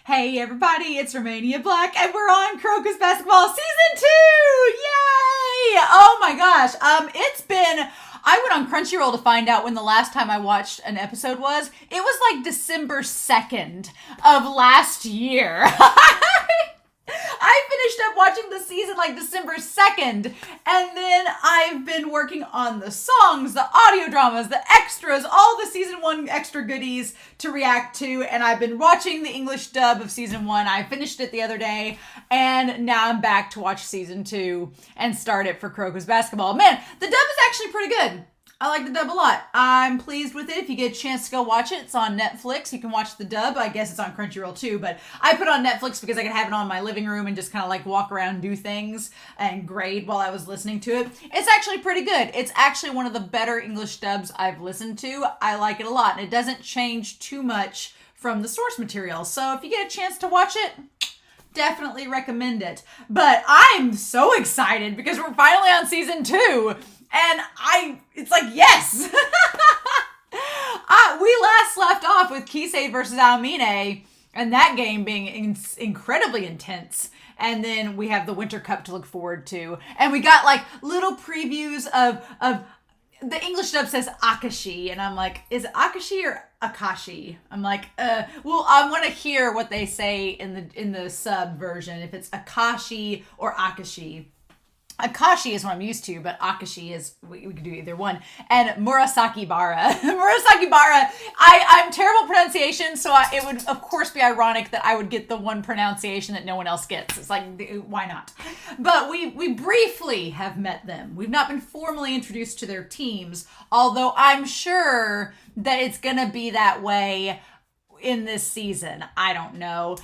Hey everybody, it's Romania Black, and we're on Kuroko's Basketball Season 2! Yay! Oh my gosh, I went on Crunchyroll to find out when the last time I watched an episode was. It was like December 2nd of last year. I finished up watching the season like December 2nd, and then I've been working on the songs, the audio dramas, the extras, all the season 1 extra goodies to react to, and I've been watching the English dub of season 1. I finished it the other day, and now I'm back to watch season 2 and start it for Kuroko's Basketball. Man, the dub is actually pretty good. I like the dub a lot. I'm pleased with it. If you get a chance to go watch it, it's on Netflix. You can watch the dub. I guess it's on Crunchyroll too, but I put it on Netflix because I could have it on in my living room and just kind of like walk around, do things, and grade while I was listening to it. It's actually pretty good. It's actually one of the better English dubs I've listened to. I like it a lot, and it doesn't change too much from the source material. So if you get a chance to watch it, definitely recommend it. But I'm so excited because we're finally on season 2. And it's like, yes! We last left off with Kisei versus Aomine, and that game being incredibly intense. And then we have the Winter Cup to look forward to. And we got like little previews of the English dub says Akashi, and I'm like, is it Akashi or Akashi? I'm like, well, I want to hear what they say in the sub version, if it's Akashi or Akashi. Akashi is what I'm used to, but Akashi is, we could do either one. And Murasakibara. Murasakibara, I'm terrible pronunciation, so it would, of course, be ironic that I would get the one pronunciation that no one else gets. It's like, why not? But we briefly have met them. We've not been formally introduced to their teams, although I'm sure that it's going to be that way in this season. I don't know.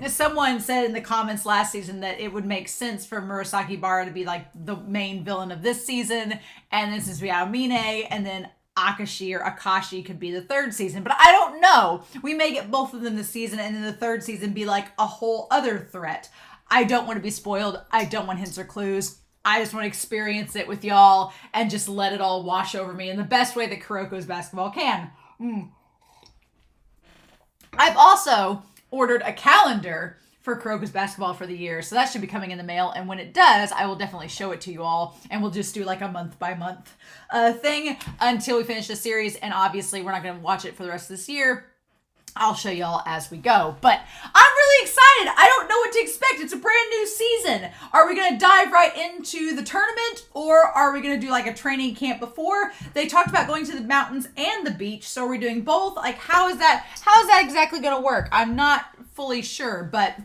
Someone said in the comments last season that it would make sense for Murasakibara to be like the main villain of this season, and this is Aomine, and then Akashi or Akashi could be the third season. But I don't know. We may get both of them this season, and then the third season be like a whole other threat. I don't want to be spoiled. I don't want hints or clues. I just want to experience it with y'all and just let it all wash over me in the best way that Kuroko's Basketball can. I've also ordered a calendar for Kuroko's Basketball for the year, so that should be coming in the mail, and when it does, I will definitely show it to you all, and we'll just do like a month-by-month thing until we finish the series, and obviously we're not going to watch it for the rest of this year. I'll show y'all as we go, but I'm really excited. I don't know what to expect. It's a brand new season. Are we going to dive right into the tournament, or are we going to do like a training camp before? They talked about going to the mountains and the beach, so are we doing both? Like, how is that exactly going to work? I'm not fully sure, but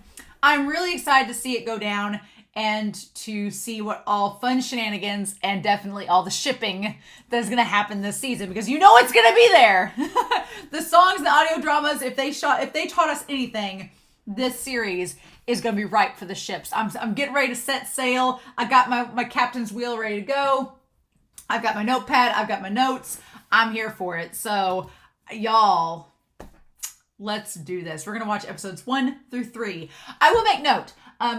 I'm really excited to see it go down and to see what all fun shenanigans and definitely all the shipping that is going to happen this season, because you know it's going to be there. The songs and the audio dramas, if they taught us anything, this series is going to be ripe for the ships. I'm getting ready to set sail. I got my captain's wheel ready to go. I've got my notepad. I've got my notes. I'm here for it. So y'all, let's do this. We're going to watch episodes 1 through 3. I will make note.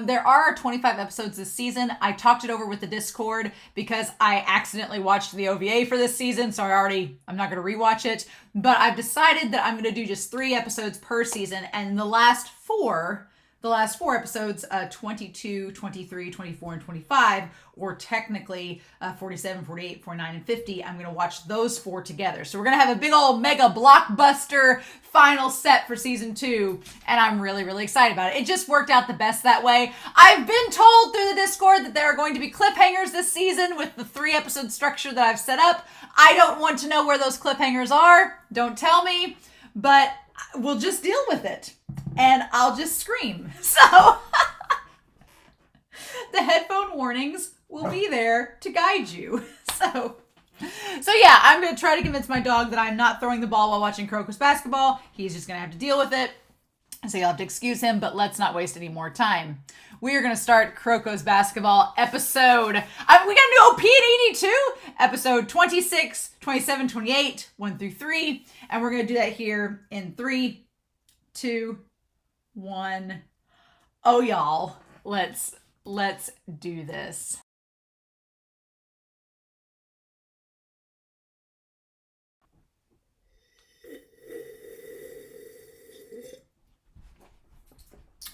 There are 25 episodes this season. I talked it over with the Discord because I accidentally watched the OVA for this season, so I'm not going to rewatch it. But I've decided that I'm going to do just 3 episodes per season, and the last four episodes, 22, 23, 24, and 25, or technically 47, 48, 49, and 50, I'm going to watch those 4 together. So we're going to have a big old mega blockbuster final set for season 2, and I'm really, really excited about it. It just worked out the best that way. I've been told through the Discord that there are going to be cliffhangers this season with the 3-episode structure that I've set up. I don't want to know where those cliffhangers are. Don't tell me, but we'll just deal with it. And I'll just scream. So the headphone warnings will be there to guide you. So yeah, I'm going to try to convince my dog that I'm not throwing the ball while watching Kuroko's Basketball. He's just going to have to deal with it. So you'll have to excuse him, but let's not waste any more time. We are going to start Kuroko's Basketball episode. We got to do OP and ED too. Episode 26, 27, 28, 1 through 3. And we're going to do that here in 3, 2, 1. Oh, y'all, let's do this.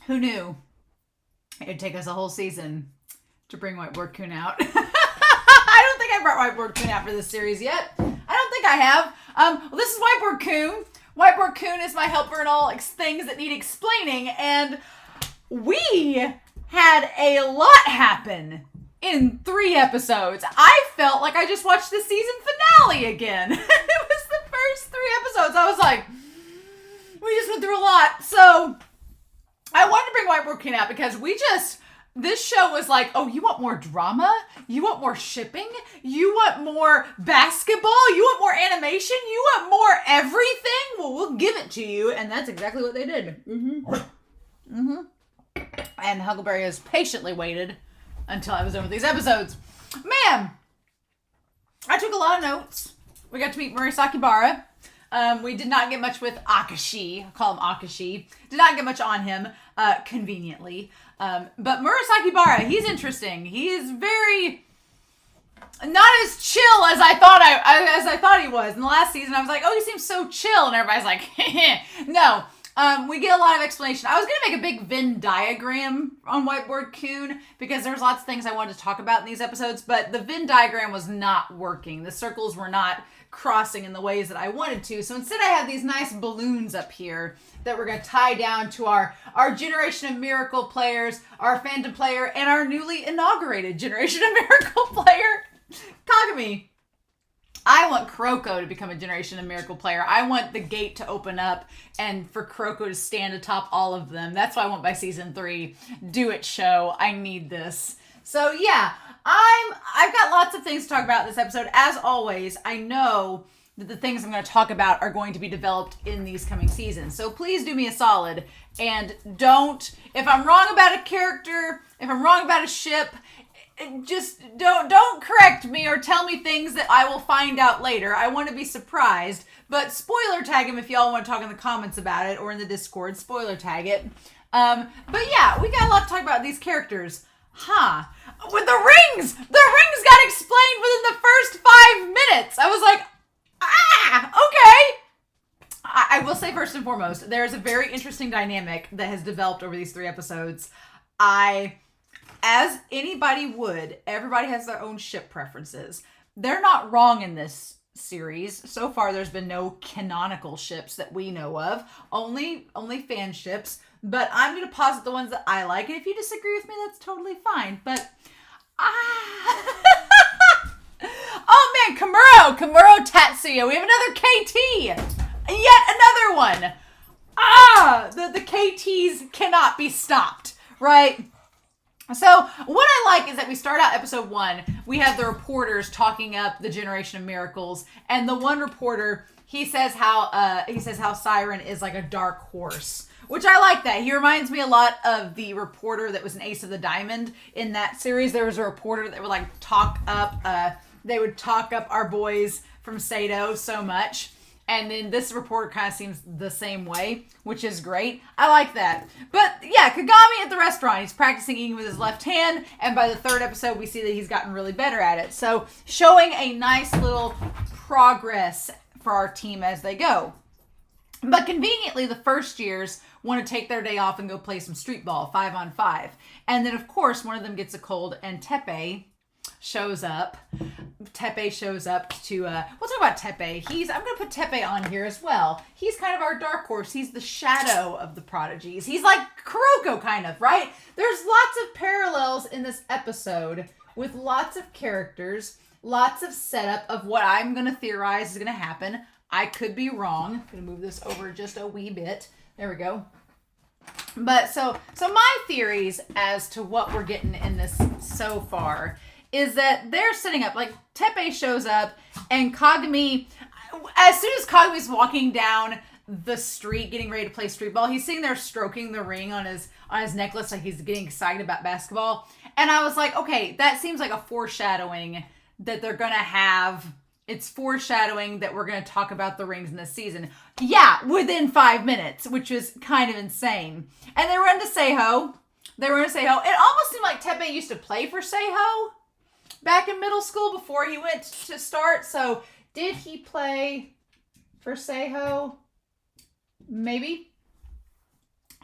Who knew it'd take us a whole season to bring Whiteboard-kun out? I don't think I brought Whiteboard-kun out for this series yet. I don't think I have. Well, this is Whiteboard-kun. Whiteboard-kun is my helper in all things that need explaining, and we had a lot happen in 3 episodes. I felt like I just watched the season finale again. It was the first 3 episodes. I was like, we just went through a lot. So I wanted to bring Whiteboard-kun out because this show was like, oh, you want more drama? You want more shipping? You want more basketball? You want more animation? You want more everything? Well, we'll give it to you. And that's exactly what they did. And Huckleberry has patiently waited until I was done with these episodes. Man, I took a lot of notes. We got to meet Murasakibara. We did not get much with Akashi. I call him Akashi. Did not get much on him, conveniently. But Murasakibara, he's interesting. He is very not as chill as I thought he was. In the last season, I was like, oh, he seems so chill, and everybody's like, no. We get a lot of explanation. I was going to make a big Venn diagram on Whiteboard-kun because there's lots of things I wanted to talk about in these episodes, but the Venn diagram was not working. The circles were not crossing in the ways that I wanted to. So instead I have these nice balloons up here that we're going to tie down to our Generation of Miracle players, our fandom player, and our newly inaugurated Generation of Miracle player, Kagami. I want Kuroko to become a Generation of Miracle player. I want the gate to open up and for Kuroko to stand atop all of them. That's what I want by season 3. Do it, show. I need this. So yeah, I've got lots of things to talk about in this episode. As always, I know that the things I'm going to talk about are going to be developed in these coming seasons. So please do me a solid and if I'm wrong about a character, if I'm wrong about a ship, just don't correct me or tell me things that I will find out later. I want to be surprised, but spoiler tag him if y'all want to talk in the comments about it or in the Discord. Spoiler tag it. But yeah, we got a lot to talk about these characters. With the rings got explained within the first 5 minutes. I was like, okay. I will say first and foremost, there's a very interesting dynamic that has developed over these 3 episodes. As anybody would, everybody has their own ship preferences. They're not wrong in this series. So far, there's been no canonical ships that we know of. Only fan ships. But I'm going to posit the ones that I like. And if you disagree with me, that's totally fine. But, oh man, Kamuro Tatsuya. We have another KT. Yet another one. The KTs cannot be stopped, right? So what I like is that we start out episode 1. We have the reporters talking up the Generation of Miracles, and the one reporter he says how Siren is like a dark horse, which I like that. He reminds me a lot of the reporter that was an Ace of the Diamond in that series. There was a reporter that would like talk up. They would talk up our boys from Sato so much. And then this reporter kind of seems the same way, which is great. I like that. But yeah, Kagami at the restaurant. He's practicing eating with his left hand. And by the 3rd episode, we see that he's gotten really better at it. So showing a nice little progress for our team as they go. But conveniently, the first years want to take their day off and go play some street ball, 5-on-5. And then, of course, one of them gets a cold and Teppe shows up. Teppe shows up to, we'll talk about Teppe. I'm going to put Teppe on here as well. He's kind of our dark horse. He's the shadow of the prodigies. He's like Kuroko, kind of, right? There's lots of parallels in this episode with lots of characters, lots of setup of what I'm going to theorize is going to happen. I could be wrong. I'm going to move this over just a wee bit. There we go. But so my theories as to what we're getting in this so far is that they're setting up, like Teppe shows up and Kagami, as soon as Kagami's walking down the street getting ready to play street ball, he's sitting there stroking the ring on his necklace like he's getting excited about basketball. And I was like, okay, that seems like a foreshadowing that they're going to have. It's foreshadowing that we're going to talk about the rings in this season. Yeah, within 5 minutes, which was kind of insane. And they run to Seiho. It almost seemed like Teppe used to play for Seiho back in middle school before he went to start. So did he play for Seiho? Maybe.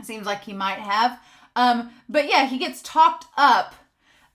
Seems like he might have. But yeah, he gets talked up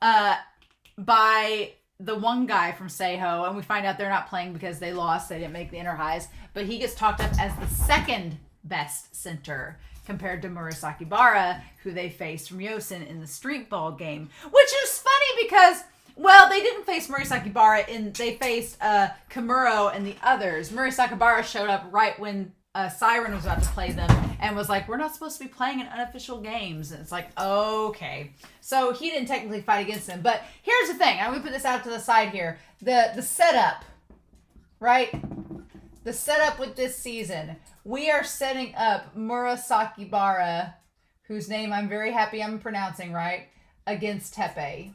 by the one guy from Seiho, and we find out they're not playing because they lost. They didn't make the inner highs. But he gets talked up as the second best center compared to Murasakibara, who they faced from Yosin in the street ball game. Which is funny because, well, they didn't face Murasakibara. They faced Kamuro and the others. Murasakibara showed up right when Siren was about to play them and was like, we're not supposed to be playing in unofficial games. And it's like, okay. So he didn't technically fight against them. But here's the thing. I'm going to put this out to the side here. The setup, right? The setup with this season. We are setting up Murasakibara, whose name I'm very happy I'm pronouncing right, against Teppe.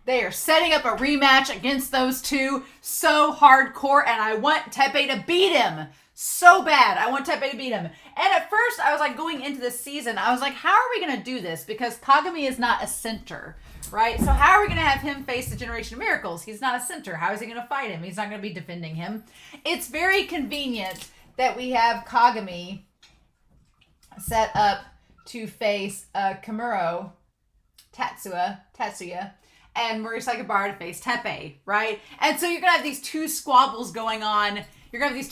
They are setting up a rematch against those two so hardcore, and I want Teppe to beat him so bad. I want Teppe to beat him. And at first, I was like, going into this season, I was like, how are we going to do this? Because Kagami is not a center, right? So how are we going to have him face the Generation of Miracles? He's not a center. How is he going to fight him? He's not going to be defending him. It's very convenient that we have Kagami set up to face Kamuro, Tatsuya, and Murasakibara to face Teppe, right? And so you're going to have these two squabbles going on. You're going to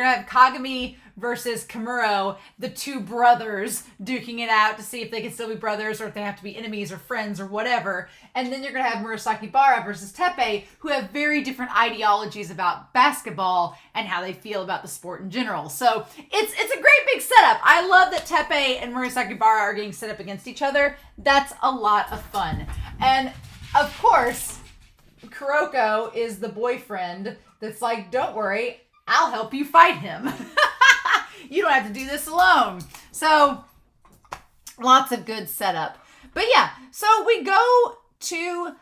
have Kagami versus Kamuro, the two brothers duking it out to see if they can still be brothers or if they have to be enemies or friends or whatever. And then you're going to have Murasakibara versus Teppe, who have very different ideologies about basketball and how they feel about the sport in general. So it's a great big setup. I love that Teppe and Murasakibara are getting set up against each other. That's a lot of fun. And of course, Kuroko is the boyfriend that's like, don't worry, I'll help you fight him. You don't have to do this alone. So, lots of good setup. But yeah, so we go to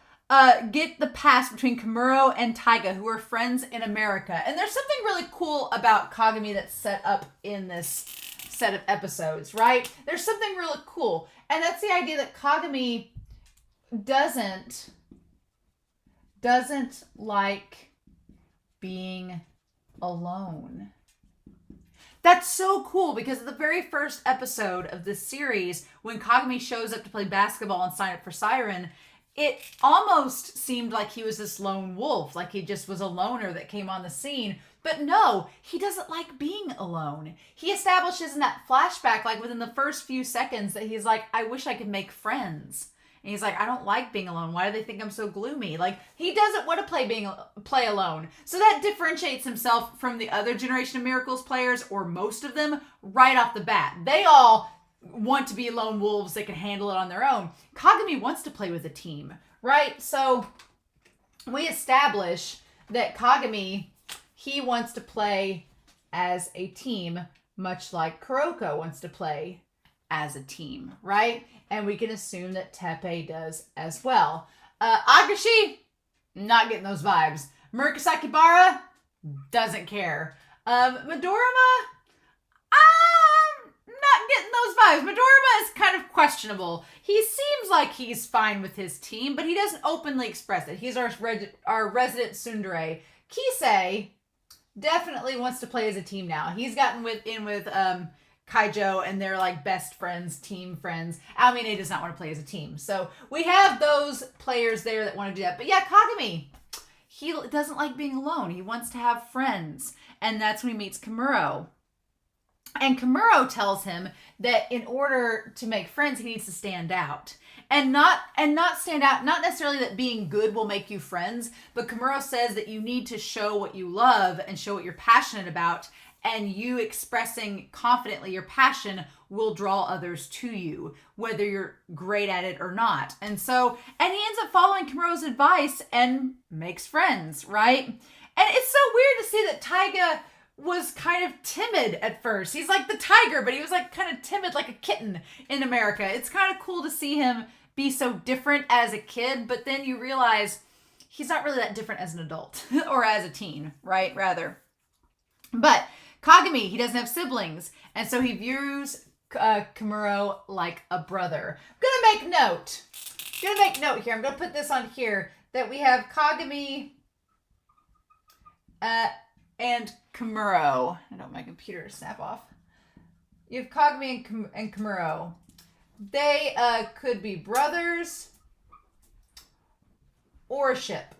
get the pass between Kamuro and Taiga, who are friends in America. And there's something really cool about Kagami that's set up in this set of episodes, right? There's something really cool. And that's the idea that Kagami doesn't like being alone. That's so cool because at the very first episode of this series, when Kagami shows up to play basketball and sign up for Siren, it almost seemed like he was this lone wolf, like he just was a loner that came on the scene. But no, he doesn't like being alone. He establishes in that flashback, like within the first few seconds, that he's like, I wish I could make friends. And he's like, I don't like being alone. Why do they think I'm so gloomy? Like, he doesn't want to play alone. So that differentiates himself from the other Generation of Miracles players, or most of them, right off the bat. They all want to be lone wolves that can handle it on their own. Kagami wants to play with a team, right? So we establish that Kagami, he wants to play as a team, much like Kuroko wants to play as a team, right? And we can assume that Teppe does as well. Agashi, not getting those vibes. Murasakibara, doesn't care. Midorima, not getting those vibes. Midorima is kind of questionable. He seems like he's fine with his team, but he doesn't openly express it. He's our resident tsundere. Kisei definitely wants to play as a team now. He's gotten in with Kaijo, and they're like best friends, team friends. Almine does not want to play as a team. So we have those players there that want to do that. But yeah, Kagami, he doesn't like being alone. He wants to have friends. And that's when he meets Kamuro. And Kamuro tells him that in order to make friends, he needs to stand out. And not stand out, not necessarily that being good will make you friends, but Kamuro says that you need to show what you love and show what you're passionate about, and you expressing confidently your passion will draw others to you, whether you're great at it or not. And he ends up following Kamuro's advice and makes friends, right? And it's so weird to see that Taiga was kind of timid at first. He's like the tiger, but he was like kind of timid like a kitten in America. It's kind of cool to see him be so different as a kid, but then you realize he's not really that different as an adult or as a teen, right? Rather. But Kagami, he doesn't have siblings, and so he views Kamuro like a brother. I'm gonna make note here. I'm gonna put this on here that we have Kagami and Kamuro. I don't want my computer to snap off. You have Kagami and Komuro. They could be brothers or a ship.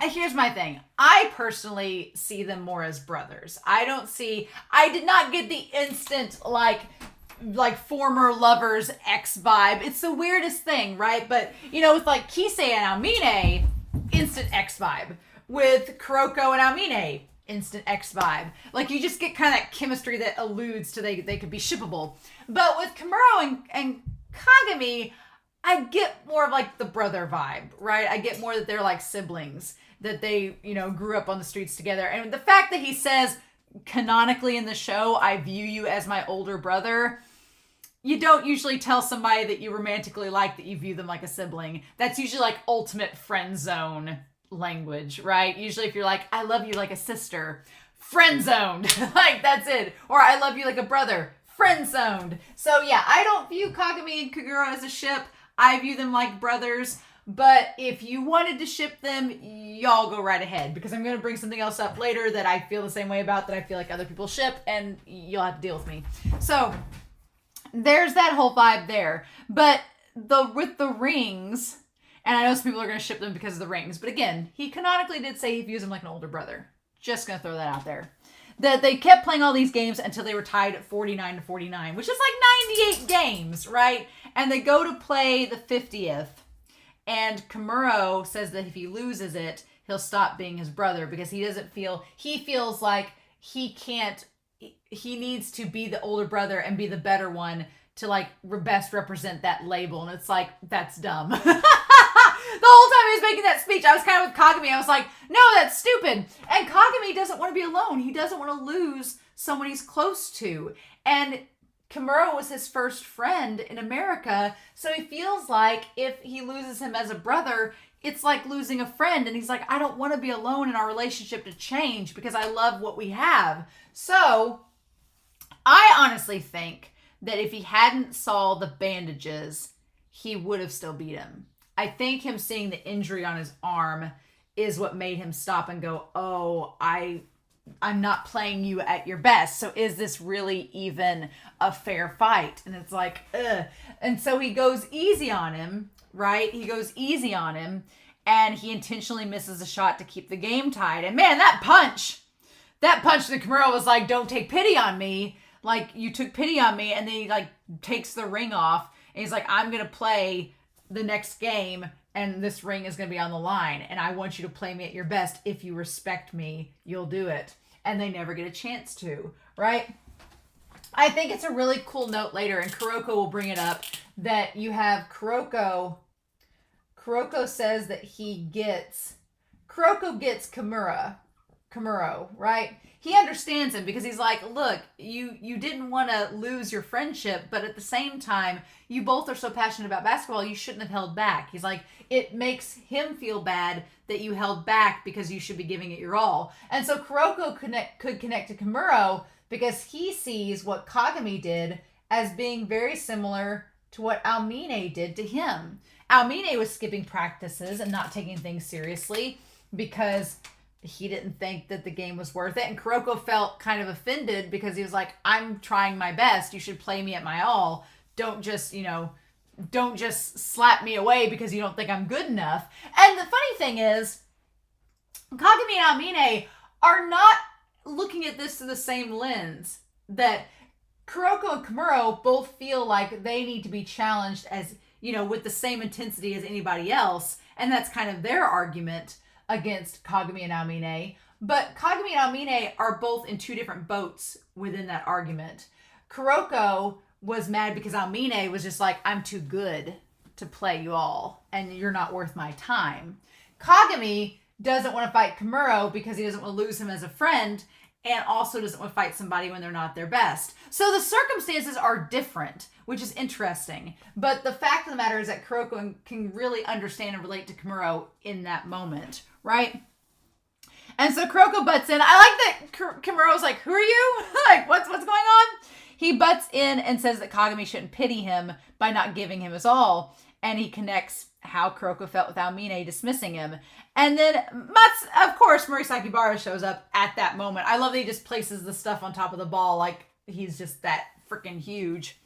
Here's my thing. I personally see them more as brothers. I did not get the instant, like former lovers ex vibe. It's the weirdest thing, right? But, with like Kisei and Amine, instant ex vibe. With Kuroko and Amine, instant ex vibe. Like, you just get kind of that chemistry that alludes to they could be shippable. But with Komuro and Kagami, I get more of like the brother vibe, right? I get more that they're like siblings, that they, grew up on the streets together. And the fact that he says, canonically in the show, I view you as my older brother, you don't usually tell somebody that you romantically like that you view them like a sibling. That's usually like ultimate friend zone language, right? Usually if you're like, I love you like a sister, friend zoned. Like, that's it. Or I love you like a brother, friend zoned. So yeah, I don't view Kagami and Kagura as a ship. I view them like brothers. But if you wanted to ship them, y'all go right ahead, because I'm going to bring something else up later that I feel the same way about, that I feel like other people ship, and you'll have to deal with me. So there's that whole vibe there. But with the rings, and I know some people are going to ship them because of the rings, but again, he canonically did say he views him like an older brother. Just going to throw that out there. That they kept playing all these games until they were tied at 49-49, which is like 98 games, right? And they go to play the 50th. And Komuro says that if he loses it, he'll stop being his brother, because he feels like he needs to be the older brother and be the better one to like best represent that label. And it's like, that's dumb. The whole time he was making that speech, I was kind of with Kagami. I was like, no, that's stupid. And Kagami doesn't want to be alone. He doesn't want to lose someone he's close to. And Komuro was his first friend in America, so he feels like if he loses him as a brother, it's like losing a friend. And he's like, I don't want to be alone in our relationship to change, because I love what we have. So I honestly think that if he hadn't saw the bandages, he would have still beat him. I think him seeing the injury on his arm is what made him stop and go, oh, I'm not playing you at your best. So is this really even a fair fight? And it's like, ugh. And so he goes easy on him, right? He goes easy on him, and he intentionally misses a shot to keep the game tied. And man, that punch to Komuro was like, don't take pity on me. Like, you took pity on me. And then he like takes the ring off, and he's like, I'm going to play the next game, and this ring is going to be on the line, and I want you to play me at your best. If you respect me, you'll do it. And they never get a chance to, right? I think it's a really cool note later, and Kuroko will bring it up, that you have Kuroko. Kuroko says that Kuroko gets Komuro, right? He understands him, because he's like, look, you didn't want to lose your friendship, but at the same time, you both are so passionate about basketball, you shouldn't have held back. He's like, it makes him feel bad that you held back, because you should be giving it your all. And so Kuroko could connect to Komuro, because he sees what Kagami did as being very similar to what Almine did to him. Almine was skipping practices and not taking things seriously because he didn't think that the game was worth it. And Kuroko felt kind of offended, because he was like, I'm trying my best. You should play me at my all. Don't just slap me away because you don't think I'm good enough. And the funny thing is, Kagami and Amine are not looking at this through the same lens. That Kuroko and Komuro both feel like they need to be challenged as, with the same intensity as anybody else. And that's kind of their argument against Kagami and Amine. But Kagami and Amine are both in two different boats within that argument. Kuroko was mad because Almine was just like, I'm too good to play you all, and you're not worth my time. Kagami doesn't want to fight Komuro because he doesn't want to lose him as a friend, and also doesn't want to fight somebody when they're not their best. So the circumstances are different, which is interesting. But the fact of the matter is that Kuroko can really understand and relate to Komuro in that moment, right? And so Kuroko butts in. I like that Komuro's like, who are you? Like, what's going on? He butts in and says that Kagami shouldn't pity him by not giving him his all. And he connects how Kuroko felt with Almine dismissing him. And then, of course, Murasakibara shows up at that moment. I love that he just places the stuff on top of the ball like he's just that freaking huge.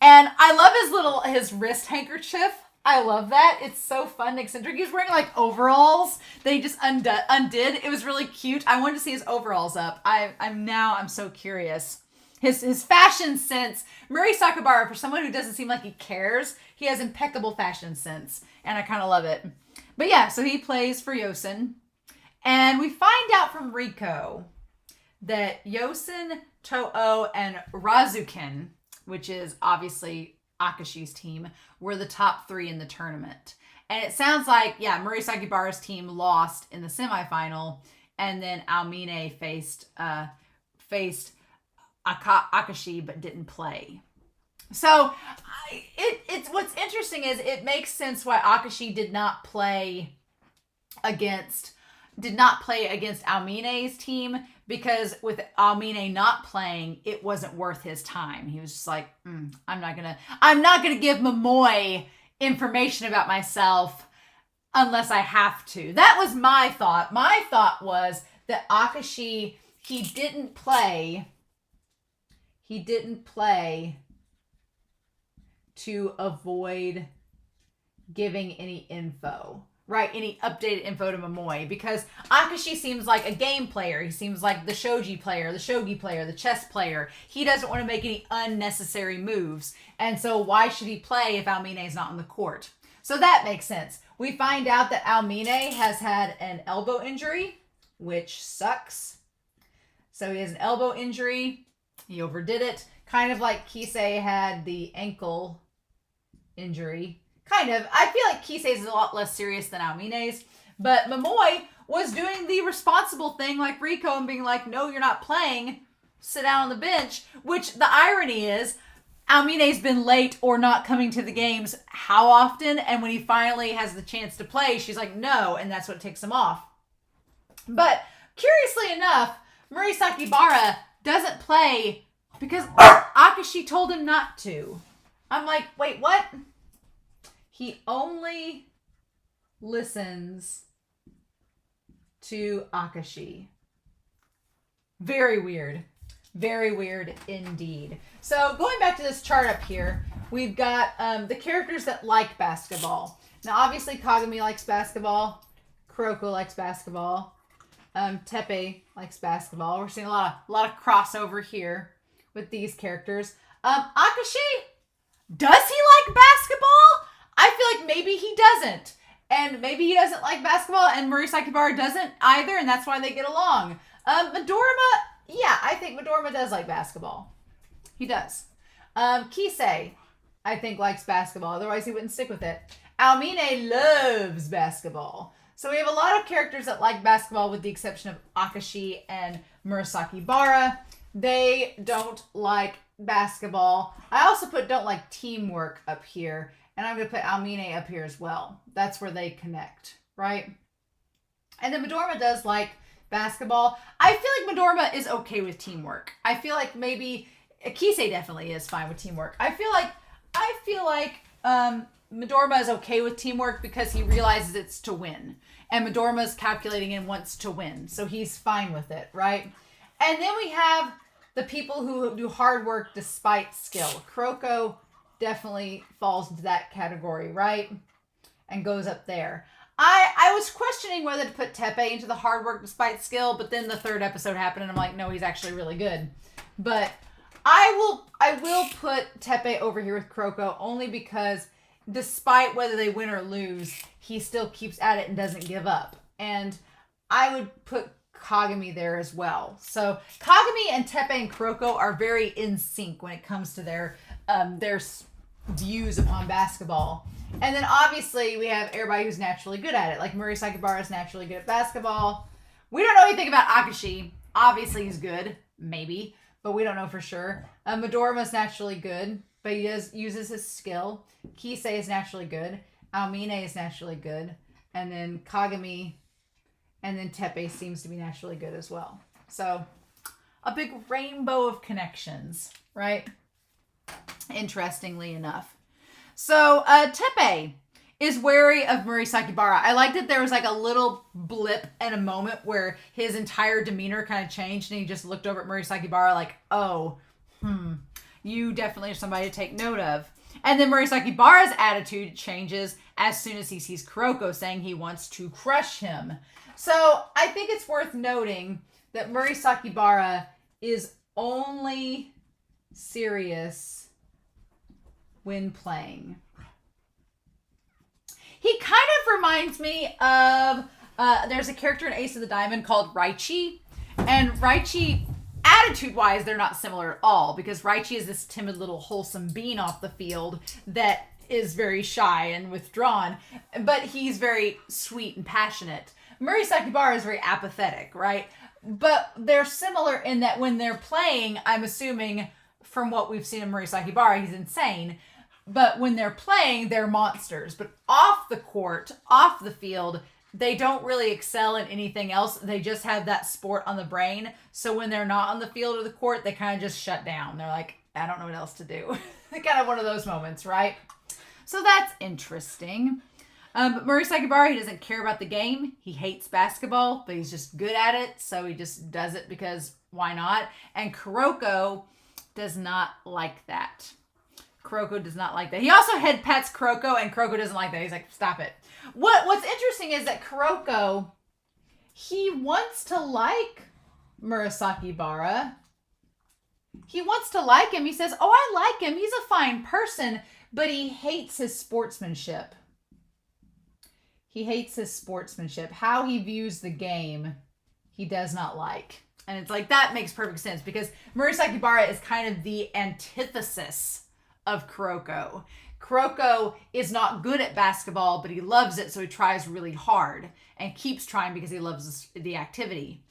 And I love his wrist handkerchief. I love that. It's so fun and eccentric. He was wearing like overalls that he just undid. It was really cute. I wanted to see his overalls up. I'm so curious. His fashion sense. Murasakibara, for someone who doesn't seem like he cares, he has impeccable fashion sense. And I kind of love it. But yeah, so he plays for Yosen. And we find out from Riko that Yosen, To'o, and Razukin, which is obviously Akashi's team, were the top 3 in the tournament. And it sounds like, yeah, Murasakibara's team lost in the semifinal, and then Aomine faced Akashi but didn't play. So it's what's interesting is it makes sense why Akashi did not play against Aomine's team, because with Aomine not playing, it wasn't worth his time. He was just like, I'm not gonna give Momoe information about myself unless I have to. That was my thought. My thought was that Akashi, he didn't play to avoid giving any info. Right, any updated info to Momoe, because Akashi seems like a game player. He seems like the shogi player, the chess player. He doesn't want to make any unnecessary moves. And so why should he play if Aomine is not on the court? So that makes sense. We find out that Aomine has had an elbow injury, which sucks. So he has an elbow injury. He overdid it. Kind of like Kisei had the ankle injury. Kind of. I feel like Kisei's is a lot less serious than Aomine's. But Momoe was doing the responsible thing like Riko and being like, no, you're not playing. Sit down on the bench. Which the irony is, Aomine's been late or not coming to the games how often? And when he finally has the chance to play, she's like, no. And that's what takes him off. But curiously enough, Murasakibara doesn't play because Akashi told him not to. I'm like, wait, what? He only listens to Akashi. Very weird. Very weird indeed. So going back to this chart up here, we've got the characters that like basketball. Now obviously Kagami likes basketball. Kuroko likes basketball. Teppe likes basketball. We're seeing a lot of crossover here with these characters. Akashi, does he like basketball? I feel like maybe he doesn't. And maybe he doesn't like basketball and Murasakibara doesn't either, and that's why they get along. Midorima, yeah, I think Midorima does like basketball. He does. Kisei, I think, likes basketball. Otherwise, he wouldn't stick with it. Aomine loves basketball. So we have a lot of characters that like basketball with the exception of Akashi and Murasakibara. They don't like basketball. I also put don't like teamwork up here. And I'm going to put Aomine up here as well. That's where they connect, right? And then Midorima does like basketball. I feel like Midorima is okay with teamwork. I feel like maybe Kisei definitely is fine with teamwork. I feel like Midorima is okay with teamwork because he realizes it's to win. And Midorima is calculating and wants to win. So he's fine with it, right? And then we have the people who do hard work despite skill. Kuroko definitely falls into that category, right? And goes up there. I was questioning whether to put Teppe into the hard work despite skill, but then the 3rd episode happened and I'm like, no, he's actually really good. But I will put Teppe over here with Kuroko only because despite whether they win or lose, he still keeps at it and doesn't give up. And I would put Kagami there as well. So Kagami and Teppe and Kuroko are very in sync when it comes to their views upon basketball. And then obviously we have everybody who's naturally good at it. Like Murasakibara is naturally good at basketball. We don't know anything about Akashi. Obviously he's good, maybe, but we don't know for sure. Midorima is naturally good, but he uses his skill. Kisei is naturally good. Aomine is naturally good. And then Kagami and then Teppe seems to be naturally good as well. So a big rainbow of connections, right? Interestingly enough. So Teppe is wary of Murasakibara. I liked that there was like a little blip and a moment where his entire demeanor kind of changed and he just looked over at Murasakibara like, oh, You definitely are somebody to take note of. And then Murasakibara's attitude changes as soon as he sees Kuroko, saying he wants to crush him. So I think it's worth noting that Murasakibara is only serious when playing. He kind of reminds me of, there's a character in Ace of the Diamond called Raichi. And Raichi, attitude-wise, they're not similar at all, because Raichi is this timid little wholesome being off the field that is very shy and withdrawn, but he's very sweet and passionate. Murasakibara is very apathetic, right? But they're similar in that when they're playing, I'm assuming from what we've seen in Murasakibara, he's insane. But when they're playing, they're monsters. But off the court, off the field, they don't really excel in anything else. They just have that sport on the brain. So when they're not on the field or the court, they kind of just shut down. They're like, I don't know what else to do. Kind of one of those moments, right? So that's interesting. But Murasakibara, he doesn't care about the game. He hates basketball, but he's just good at it. So he just does it because why not? And Kuroko does not like that. Kuroko does not like that. He also head pats Kuroko, and Kuroko doesn't like that. He's like, stop it. What's interesting is that Kuroko, he wants to like Murasakibara. He wants to like him. He says, oh, I like him. He's a fine person, but he hates his sportsmanship. He hates his sportsmanship. How he views the game, he does not like. And it's like, that makes perfect sense because Murasakibara is kind of the antithesis of Kuroko. Kuroko is not good at basketball, but he loves it, so he tries really hard and keeps trying because he loves the activity.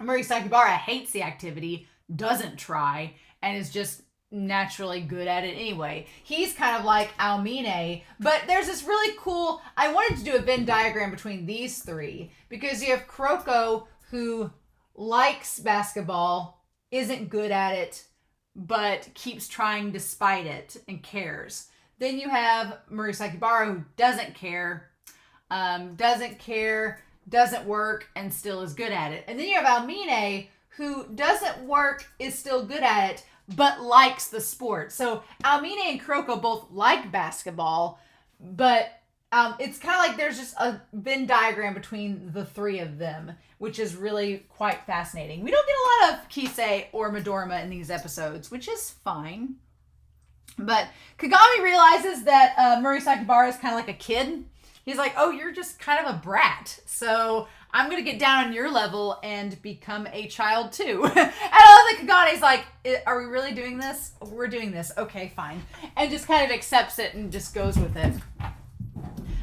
Murasakibara hates the activity, doesn't try, and is just naturally good at it anyway. He's kind of like Almine, but there's this really cool, I wanted to do a Venn diagram between these three because you have Kuroko who likes basketball, isn't good at it, but keeps trying despite it and cares. Then you have Murasakibara who doesn't care, doesn't work, and still is good at it. And then you have Almine who doesn't work, is still good at it, but likes the sport. So Almine and Kuroko both like basketball, but it's kind of like there's just a Venn diagram between the three of them, which is really quite fascinating. We don't get a lot of Kisei or Midorima in these episodes, which is fine. But Kagami realizes that Murasakibara is kind of like a kid. He's like, oh, you're just kind of a brat. So I'm going to get down on your level and become a child too. And I love that Kagame's like, are we really doing this? We're doing this. Okay, fine. And just kind of accepts it and just goes with it.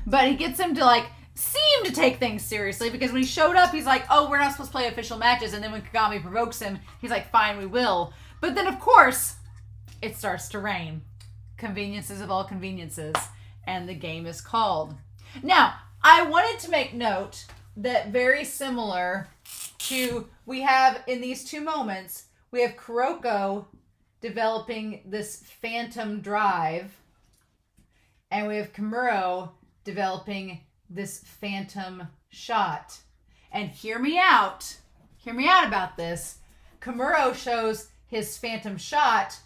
But he gets him to like seem to take things seriously because when he showed up, he's like, oh, we're not supposed to play official matches. And then when Kagami provokes him, he's like, fine, we will. But then, of course, it starts to rain. Conveniences of all conveniences. And the game is called. Now, I wanted to make note that very similar to, we have in these two moments, we have Kuroko developing this phantom drive, and we have Kimuro developing this phantom shot. And hear me out about this. Kimuro shows his phantom shot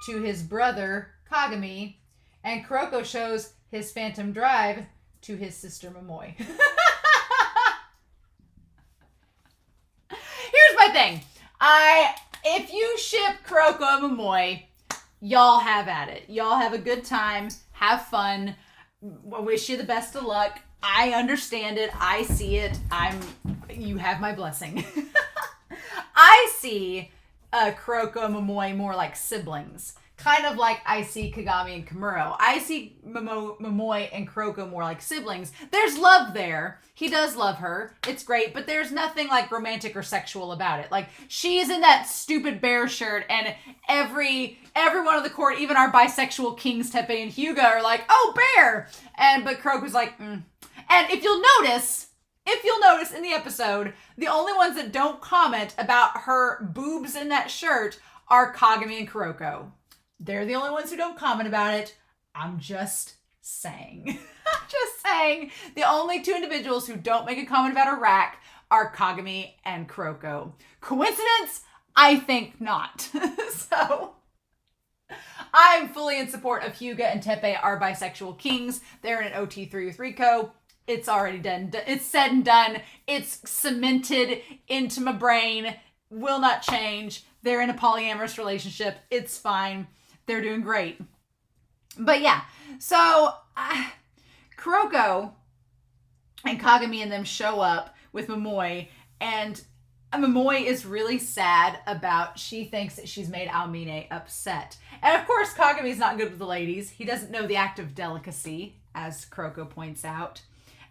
to his brother Kagami, and Kuroko shows his phantom drive to his sister Momoi. Here's my thing. If you ship Kuroko and Momoi, y'all have at it. Y'all have a good time. Have fun. I wish you the best of luck. I understand it. I see it. You have my blessing. I see Kuroko and Momoi more like siblings. Kind of like I see Kagami and Kimuro. I see Momoi and Kuroko more like siblings. There's love there. He does love her. It's great, but there's nothing like romantic or sexual about it. Like, she is in that stupid bear shirt, and everyone on the court, even our bisexual kings, Teppe and Hyuga, are like, oh, bear! But Kuroko's like, And if you'll notice in the episode, the only ones that don't comment about her boobs in that shirt are Kagami and Kuroko. They're the only ones who don't comment about it. I'm just saying. The only two individuals who don't make a comment about a rack are Kagami and Kuroko. Coincidence? I think not. So, I'm fully in support of Hyuga and Teppe are bisexual kings. They're in an OT3 with Riko. It's already done. It's said and done. It's cemented into my brain. Will not change. They're in a polyamorous relationship. It's fine. They're doing great. But yeah, so Kuroko and Kagami and them show up with Momoi, and Momoi is really sad about, she thinks that she's made Almine upset. And of course, Kagami's not good with the ladies. He doesn't know the act of delicacy, as Kuroko points out.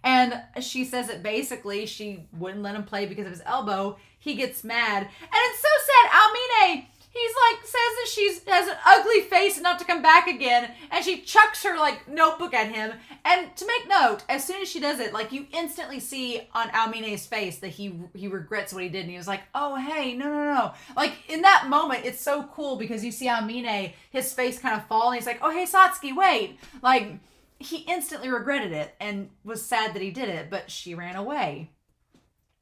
And she says that basically she wouldn't let him play because of his elbow. He gets mad. And it's so sad. Almine, he's like, says that she has an ugly face and not to come back again. And she chucks her like notebook at him. And to make note, as soon as she does it, like you instantly see on Almine's face that he regrets what he did. And he was like, oh, hey, no. Like in that moment, it's so cool because you see Almine, his face kind of fall. And he's like, oh, hey, Satsuki, wait. Like, he instantly regretted it and was sad that he did it, but she ran away.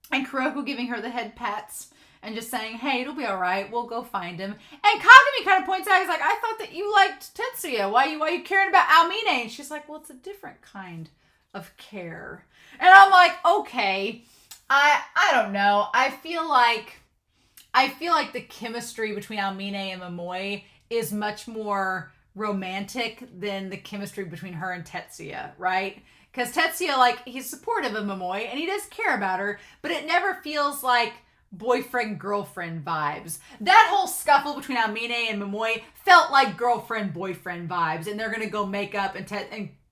And Kuroko giving her the head pats and just saying, hey, it'll be all right. We'll go find him. And Kagami kind of points out, he's like, I thought that you liked Tatsuya. Why you caring about Almine? And she's like, well, it's a different kind of care. And I'm like, okay, I don't know. I feel like the chemistry between Almine and Momoi is much more romantic than the chemistry between her and Tatsuya, right? Because Tatsuya, like, he's supportive of Momoi and he does care about her, but it never feels like boyfriend-girlfriend vibes. That whole scuffle between Almine and Momoi felt like girlfriend-boyfriend vibes, and they're gonna go make up, and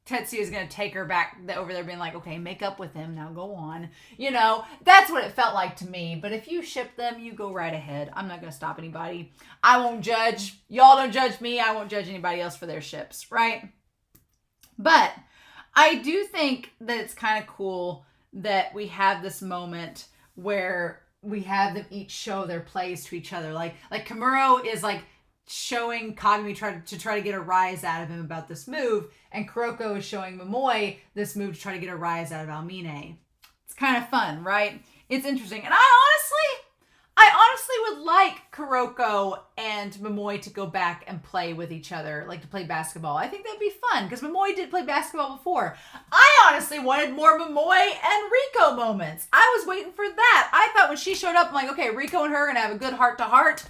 Tetsuya's gonna take her back over there being like, okay, make up with him, now go on. You know, that's what it felt like to me. But if you ship them, you go right ahead. I'm not gonna stop anybody. I won't judge. Y'all don't judge me. I won't judge anybody else for their ships, right? But I do think that it's kind of cool that we have this moment where we have them each show their plays to each other. Like Kamuro is like showing Kagami to try to get a rise out of him about this move, and Kuroko is showing Momoi this move to try to get a rise out of Almine. It's kind of fun, right? It's interesting. And I honestly would like Kuroko and Momoi to go back and play with each other, like to play basketball. I think that'd be fun because Momoi did play basketball before. I honestly wanted more Momoi and Riko moments. I was waiting for that. I thought when she showed up, I'm like, okay, Riko and her are going to have a good heart-to-heart.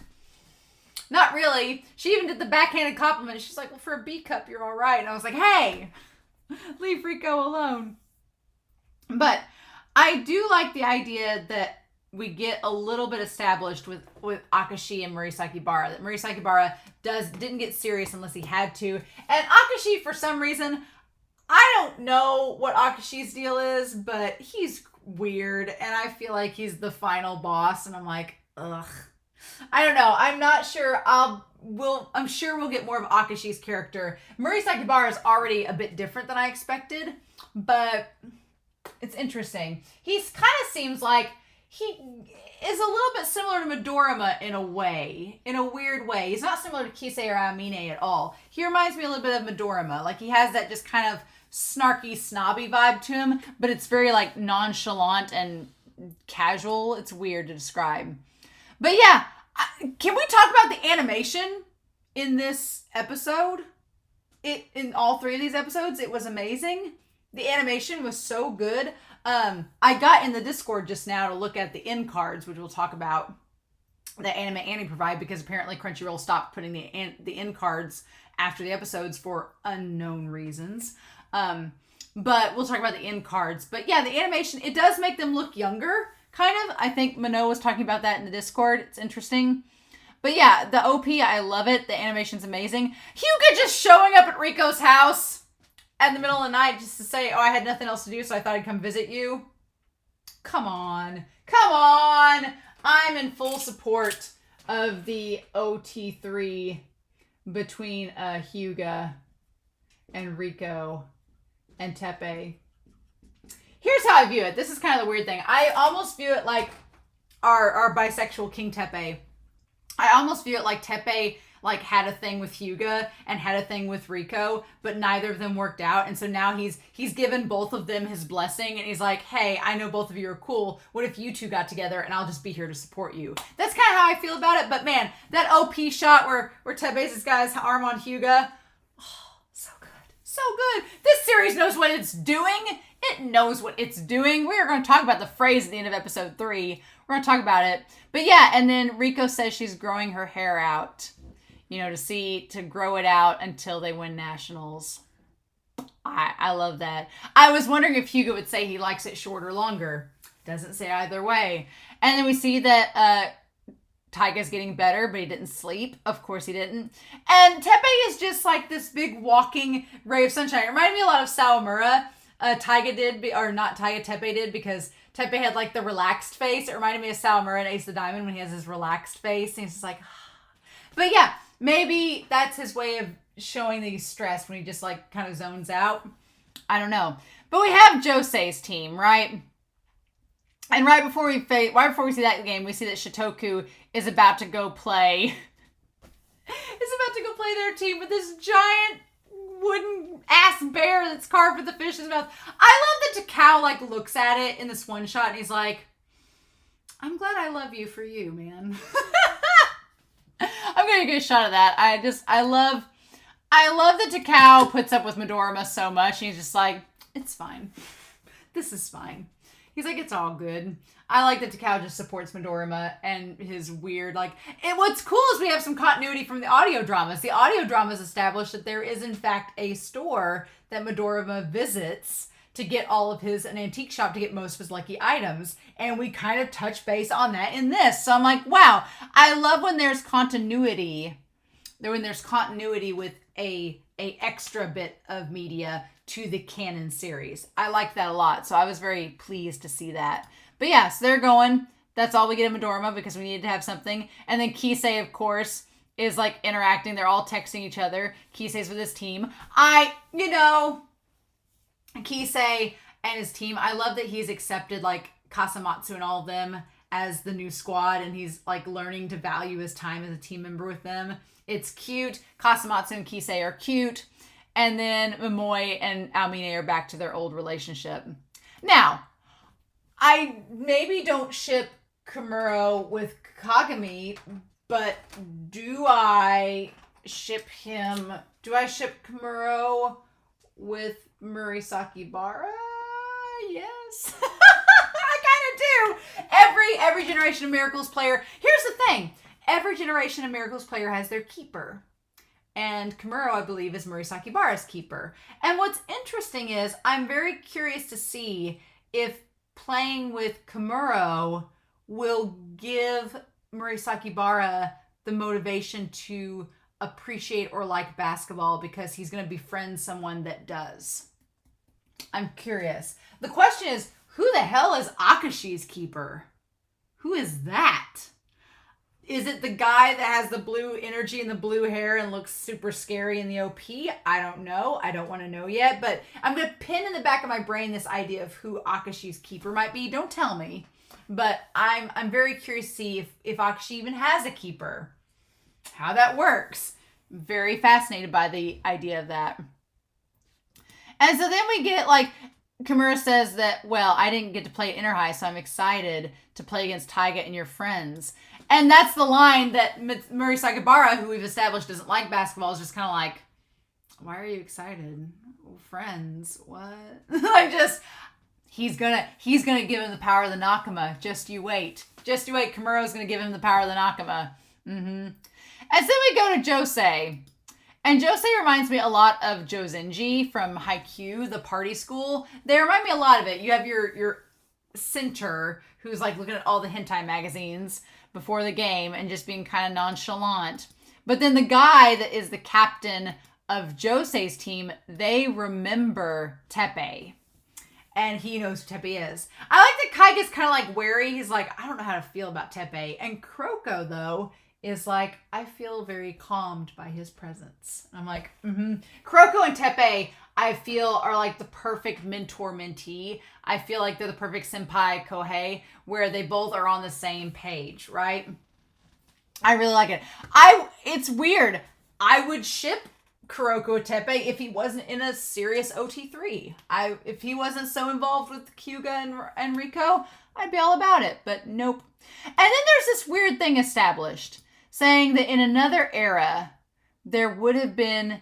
Not really. She even did the backhanded compliment. She's like, well, for a B cup, you're all right. And I was like, hey, leave Riko alone. But I do like the idea that we get a little bit established with Akashi and Murasakibara. That Murasakibara didn't get serious unless he had to. And Akashi, for some reason, I don't know what Akashi's deal is, but he's weird. And I feel like he's the final boss. And I'm like, ugh. I don't know. I'm not sure. I'm sure we'll get more of Akashi's character. Murasakibara is already a bit different than I expected, but it's interesting. He's kind of seems like he is a little bit similar to Midorima in a way, in a weird way. He's not similar to Kisei or Amine at all. He reminds me a little bit of Midorima. Like he has that just kind of snarky, snobby vibe to him, but it's very like nonchalant and casual. It's weird to describe. But yeah, can we talk about the animation in this episode? In all three of these episodes, it was amazing. The animation was so good. I got in the Discord just now to look at the end cards, which we'll talk about, that Anime Annie provide, because apparently Crunchyroll stopped putting the end cards after the episodes for unknown reasons. But we'll talk about the end cards. But yeah, the animation, it does make them look younger. Kind of. I think Mano was talking about that in the Discord. It's interesting. But yeah, the OP, I love it. The animation's amazing. Hyuga just showing up at Riko's house in the middle of the night just to say, oh, I had nothing else to do, so I thought I'd come visit you. Come on. Come on. I'm in full support of the OT3 between Hyuga and Riko and Teppe. Here's how I view it. This is kind of the weird thing. I almost view it like our bisexual King Teppe. I almost view it like Teppe, like had a thing with Hyuga and had a thing with Riko, but neither of them worked out. And so now he's given both of them his blessing, and he's like, hey, I know both of you are cool. What if you two got together and I'll just be here to support you? That's kind of how I feel about it. But man, that OP shot where Teppe's guy's arm on Hyuga, oh, so good. So good. This series knows what it's doing. It knows what it's doing. We are going to talk about the phrase at the end of episode 3. We're going to talk about it. But yeah, and then Riko says she's growing her hair out, you know, to grow it out until they win nationals. I love that. I was wondering if Hyuga would say he likes it short or longer. Doesn't say either way. And then we see that Taiga's getting better, but he didn't sleep. Of course he didn't. And Teppe is just like this big walking ray of sunshine. It reminded me a lot of Sawamura. Taiga did, or not Taiga, Teppe did, because Teppe had like the relaxed face. It reminded me of Sawamura and Ace the Diamond when he has his relaxed face. And he's just like, but yeah, maybe that's his way of showing that he's stressed when he just like kind of zones out. I don't know. But we have Josei's team, right? And right before we see that game, we see that Shotoku is about to go play. Their team with this giant wooden ass bear that's carved with the fish's mouth. I love that Takao like looks at it in this one shot and he's like, I'm glad I love you for you, man. I'm gonna get a shot of that. I love that Takao puts up with Midorima so much and he's just like, it's fine. This is fine. He's like, it's all good. I like that Takao just supports Midorima and his weird, like... And what's cool is we have some continuity from the audio dramas. The audio dramas establish that there is, in fact, a store that Midorima visits to get all of his... An antique shop to get most of his lucky items. And we kind of touch base on that in this. So I'm like, wow. I love when there's continuity. When there's continuity with a extra bit of media to the canon series. I like that a lot. So I was very pleased to see that. But yeah, so they're going. That's all we get in Midorima because we needed to have something. And then Kisei, of course, is like interacting. They're all texting each other. Kisei's with his team. Kisei and his team, I love that he's accepted like Kasamatsu and all of them as the new squad. And he's like learning to value his time as a team member with them. It's cute. Kasamatsu and Kisei are cute. And then Momoe and Aomine are back to their old relationship. Now, I maybe don't ship Komuro with Kagami, but do I ship Komuro with Murasakibara? Yes. I kind of do. Every Generation of Miracles player, here's the thing. Every Generation of Miracles player has their keeper. And Komuro, I believe, is Murasakibara's keeper. And what's interesting is I'm very curious to see if playing with Komuro will give Murasakibara the motivation to appreciate or like basketball because he's going to befriend someone that does. I'm curious. The question is, who the hell is Akashi's keeper? Who is that? Is it the guy that has the blue energy and the blue hair and looks super scary in the OP? I don't know. I don't want to know yet, but I'm going to pin in the back of my brain this idea of who Akashi's keeper might be. Don't tell me, but I'm very curious to see if Akashi even has a keeper, how that works. Very fascinated by the idea of that. And so then we get like, Komuro says that, well, I didn't get to play Inter High, so I'm excited to play against Taiga and your friends. And that's the line that Murasakibara, who we've established doesn't like basketball, is just kind of like, why are you excited? Friends, what? Like just, he's gonna give him the power of the Nakama. Just you wait. Just you wait. Komuro's gonna give him the power of the Nakama. Mm-hmm. And so we go to Josei. And Josei reminds me a lot of Jozenji from Haikyuu, the party school. They remind me a lot of it. You have your center who's like looking at all the hentai magazines before the game and just being kind of nonchalant. But then the guy that is the captain of Josei's team, they remember Teppe. And he knows who Teppe is. I like that Kai gets kind of like wary. He's like, I don't know how to feel about Teppe. And Kuroko, though, is like, I feel very calmed by his presence. I'm like, mm-hmm. Kuroko and Teppe, I feel, are like the perfect mentor-mentee. I feel like they're the perfect senpai-kohei, where they both are on the same page, right? I really like it. It's weird. I would ship Kuroko Teppe if he wasn't in a serious OT3. If he wasn't so involved with Hyuga and Riko, I'd be all about it. But nope. And then there's this weird thing established saying that in another era, there would have been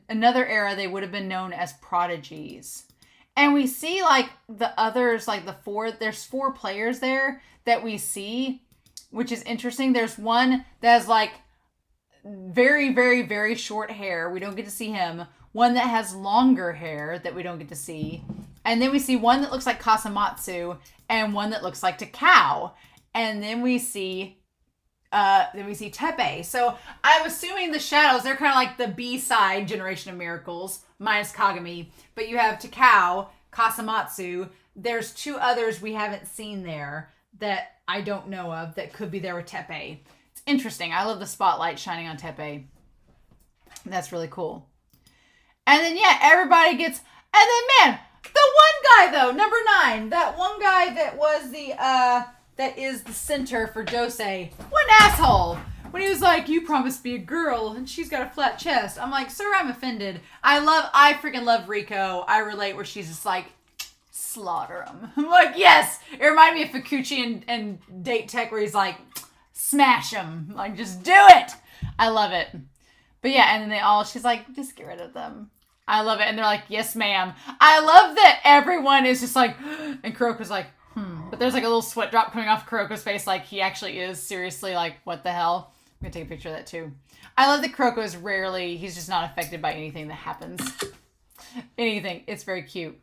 another era, they would have been known as prodigies. And we see like the others, like there's 4 players there that we see, which is interesting. There's one that has like very, very, very short hair. We don't get to see him. One that has longer hair that we don't get to see. And then we see one that looks like Kasamatsu and one that looks like Takao. And then we see Teppe. So I'm assuming the shadows, they're kind of like the B-side Generation of Miracles, minus Kagami. But you have Takao, Kasamatsu. There's 2 others we haven't seen there that I don't know of that could be there with Teppe. It's interesting. I love the spotlight shining on Teppe. That's really cool. And then, yeah, everybody gets... And then, man, the one guy, though, number 9, that one guy that was that is the center for Josei. What an asshole. When he was like, you promised to be a girl, and she's got a flat chest. I'm like, sir, I'm offended. I freaking love Riko. I relate where she's just like, slaughter him. I'm like, yes. It reminded me of Fukuchi and Date Tech where he's like, smash him. Like, just do it. I love it. But yeah, and then she's like, just get rid of them. I love it. And they're like, yes, ma'am. I love that everyone is just like, and Kuroko's like, But there's like a little sweat drop coming off Kuroko's face. Like, he actually is seriously like, what the hell? I'm going to take a picture of that too. I love that Kuroko is he's just not affected by anything that happens. Anything. It's very cute.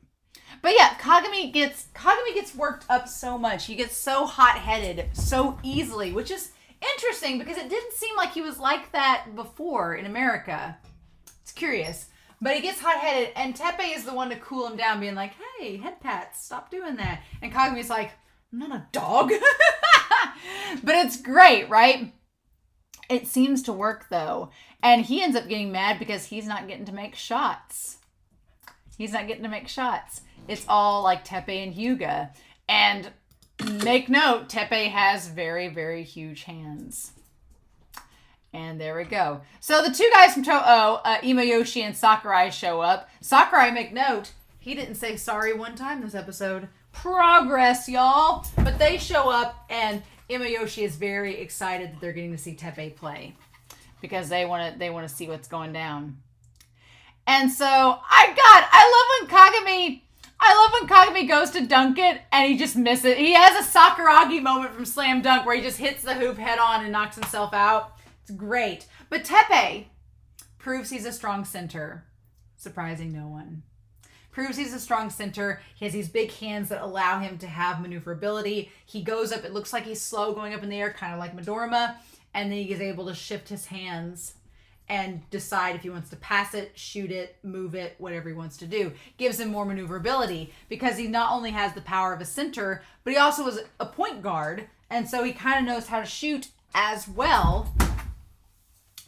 But yeah, Kagami gets worked up so much. He gets so hot-headed so easily, which is interesting because it didn't seem like he was like that before in America. It's curious. But he gets hot-headed, and Teppe is the one to cool him down, being like, hey, head pats, stop doing that. And Kagami's like, I'm not a dog. But it's great, right? It seems to work, though. And he ends up getting mad because he's not getting to make shots. It's all like Teppe and Hyuga. And make note, Teppe has very, very huge hands. And there we go. So the 2 guys from Toho, Imayoshi and Sakurai show up. Sakurai, make note, he didn't say sorry one time this episode. Progress, y'all. But they show up, and Imayoshi is very excited that they're getting to see Teppe play because they want to see what's going down. And so I love when Kagami goes to dunk it and he just misses. He has a Sakuragi moment from Slam Dunk where he just hits the hoop head on and knocks himself out. It's great. But Teppe proves he's a strong center, surprising no one. Proves he's a strong center. He has these big hands that allow him to have maneuverability. He goes up, it looks like he's slow going up in the air, kind of like Midorima, and then he is able to shift his hands and decide if he wants to pass it, shoot it, move it, whatever he wants to do. Gives him more maneuverability because he not only has the power of a center, but he also is a point guard, and so he kind of knows how to shoot as well,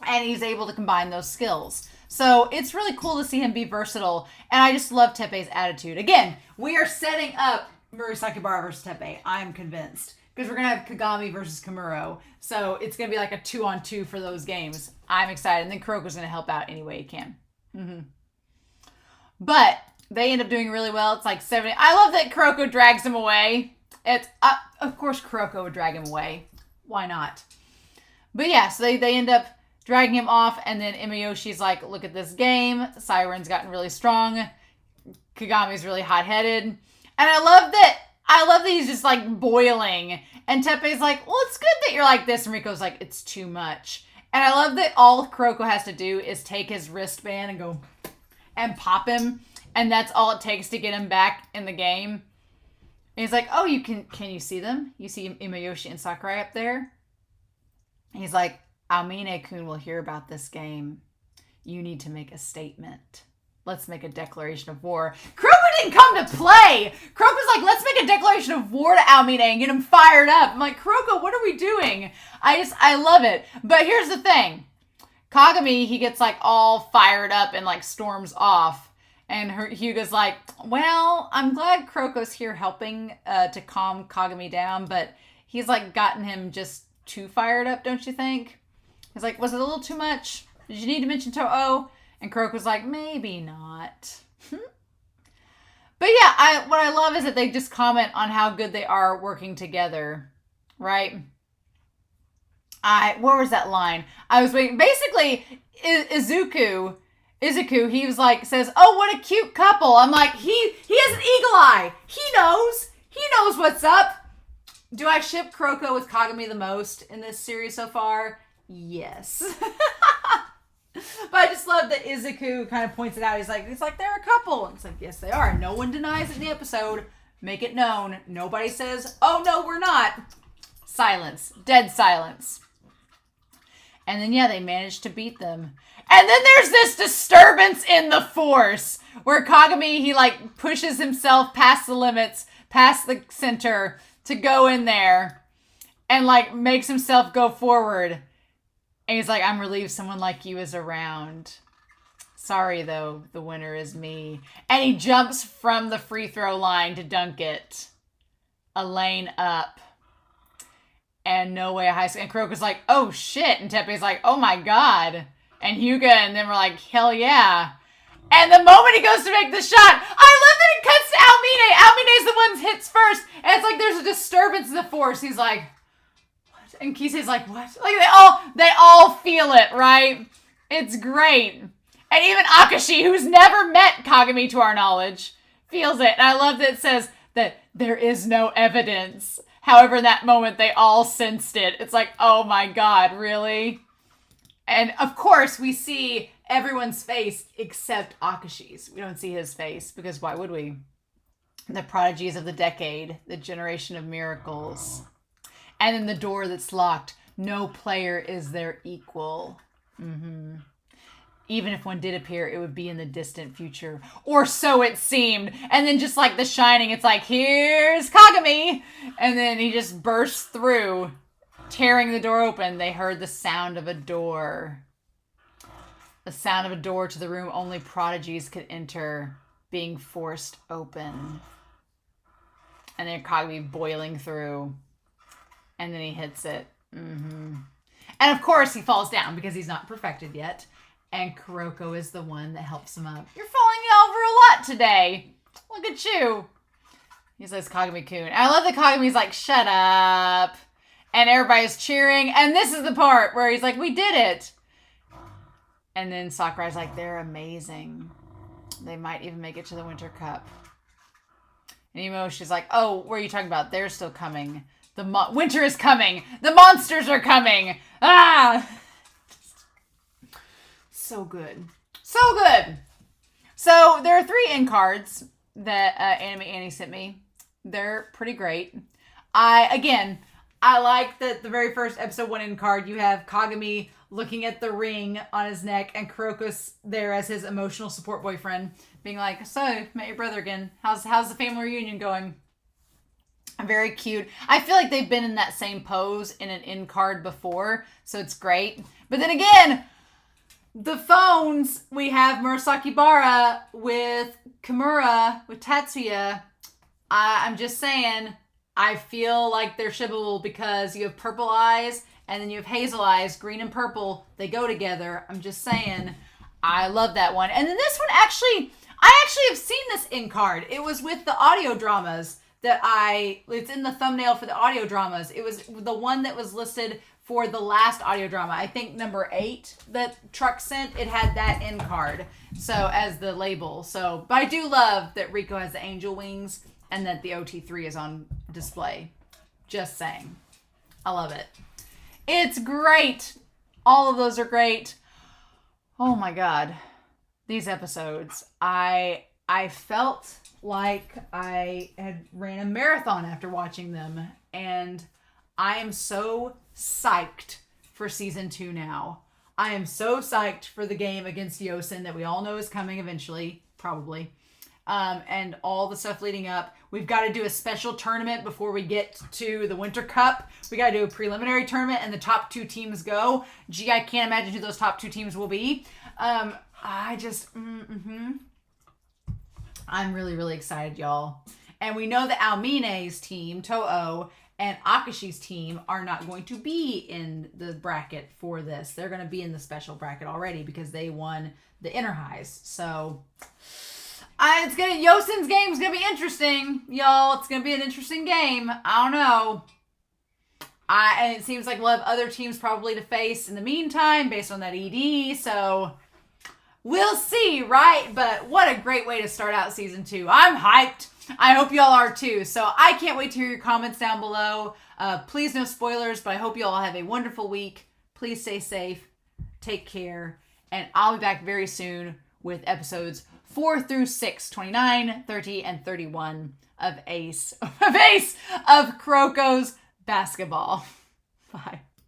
and he's able to combine those skills. So it's really cool to see him be versatile, and I just love Teppe's attitude. Again, we are setting up Murasakibara versus Teppe, I'm convinced. Because we're going to have Kagami versus Kamuro. So it's going to be like a 2-on-2 for those games. I'm excited. And then Kuroko's going to help out any way he can. But they end up doing really well. It's like 70. I love that Kuroko drags him away. It's of course Kuroko would drag him away. Why not? But yeah, so they end up dragging him off. And then Imayoshi's like, look at this game. Siren's gotten really strong. Kagami's really hot-headed. And I love that he's just like boiling. And Teppe's like, well, it's good that you're like this. And Riko's like, it's too much. And I love that all Kuroko has to do is take his wristband and go and pop him. And that's all it takes to get him back in the game. And he's like, oh, can you see them? You see Imayoshi and Sakurai up there? And he's like, Aomine-kun will hear about this game. You need to make a statement. Let's make a declaration of war. Kuroko didn't come to play. Kuroko's like, let's make a declaration of war to Aomine and get him fired up. I'm like, Kuroko, what are we doing? I love it. But here's the thing. Kagami, he gets like all fired up and like storms off. And Hyuga's like, well, I'm glad Kuroko's here helping to calm Kagami down. But he's like gotten him just too fired up, don't you think? He's like, was it a little too much? Did you need to mention Toho? And Kuroko was like, maybe not. But yeah, what I love is that they just comment on how good they are working together, right? Where was that line? I was waiting. Basically, Izuku, he was like, says, oh, what a cute couple. I'm like, he has an eagle eye. He knows what's up. Do I ship Kuroko with Kagami the most in this series so far? Yes. But I just love that Izuku kind of points it out. He's like, they're a couple. And it's like, yes, they are. No one denies it in the episode. Make it known. Nobody says, oh, no, we're not. Silence. Dead silence. And then, yeah, they managed to beat them. And then there's this disturbance in the Force where Kagami, he like pushes himself past the limits, past the center to go in there and like makes himself go forward. And he's like, I'm relieved someone like you is around. Sorry, though, the winner is me. And he jumps from the free throw line to dunk it. A lane up. And no way a high school. And Kuroko's like, oh, shit. And Teppe's like, oh, my God. And Hyuga and them were like, hell yeah. And the moment he goes to make the shot, I love that it cuts to Almine. Almine's the one that hits first. And it's like there's a disturbance in the Force. He's like... And Kisei's like, what? Like they all feel it, right? It's great. And even Akashi, who's never met Kagami to our knowledge, feels it. And I love that it says that there is no evidence. However, in that moment, they all sensed it. It's like, oh my God, really? And of course, we see everyone's face except Akashi's. We don't see his face because why would we? The prodigies of the decade, the generation of miracles. And then the door that's locked. No player is their equal. Mm-hmm. Even if one did appear, it would be in the distant future. Or so it seemed. And then just like The Shining, it's like, here's Kagami. And then he just bursts through, tearing the door open. They heard the sound of a door. The sound of a door to the room only prodigies could enter, being forced open. And then Kagami boiling through. And then he hits it. Mm-hmm. And of course he falls down because he's not perfected yet. And Kuroko is the one that helps him up. You're falling over a lot today. Look at you. He says Kagami-kun. I love that Kagami's like, shut up. And everybody's cheering. And this is the part where he's like, we did it. And then Sakurai's like, they're amazing. They might even make it to the Winter Cup. And Imoshi's like, oh, what are you talking about? They're still coming. Winter is coming. The monsters are coming. Ah! So good. So good. So there are 3 end cards that Anime Annie sent me. They're pretty great. I like that the very first episode 1 end card, you have Kagami looking at the ring on his neck and Kuroko's there as his emotional support boyfriend being like, so, met your brother again. How's the family reunion going? Very cute. I feel like they've been in that same pose in an end card before, so it's great. But then again, the phones, we have Murasakibara with Kimura, with Tatsuya. I'm just saying, I feel like they're shippable because you have purple eyes and then you have hazel eyes, green and purple. They go together. I'm just saying, I love that one. And then this one I actually have seen this end card. It was with the audio dramas. It's in the thumbnail for the audio dramas. It was the one that was listed for the last audio drama. I think number 8 that Truck sent, it had that end card. So as the label. So, but I do love that Rico has the angel wings and that the OT3 is on display. Just saying. I love it. It's great. All of those are great. Oh my God. These episodes. I felt like I had ran a marathon after watching them. And I am so psyched for season 2 now. I am so psyched for the game against Yosin that we all know is coming eventually, probably. And all the stuff leading up. We've got to do a special tournament before we get to the Winter Cup. We got to do a preliminary tournament and the top 2 teams go. Gee, I can't imagine who those top 2 teams will be. I'm really, really excited, y'all. And we know that Almine's team, Toho, and Akashi's team are not going to be in the bracket for this. They're going to be in the special bracket already because they won the inner highs. So Yosin's game is gonna be interesting, y'all. It's gonna be an interesting game. I don't know. And it seems like we'll have other teams probably to face in the meantime based on that ED. So we'll see, right? But what a great way to start out season 2. I'm hyped. I hope y'all are too. So I can't wait to hear your comments down below. Please no spoilers, but I hope you all have a wonderful week. Please stay safe. Take care. And I'll be back very soon with episodes 4 through 6, 29, 30, and 31 of Kuroko's basketball. Bye.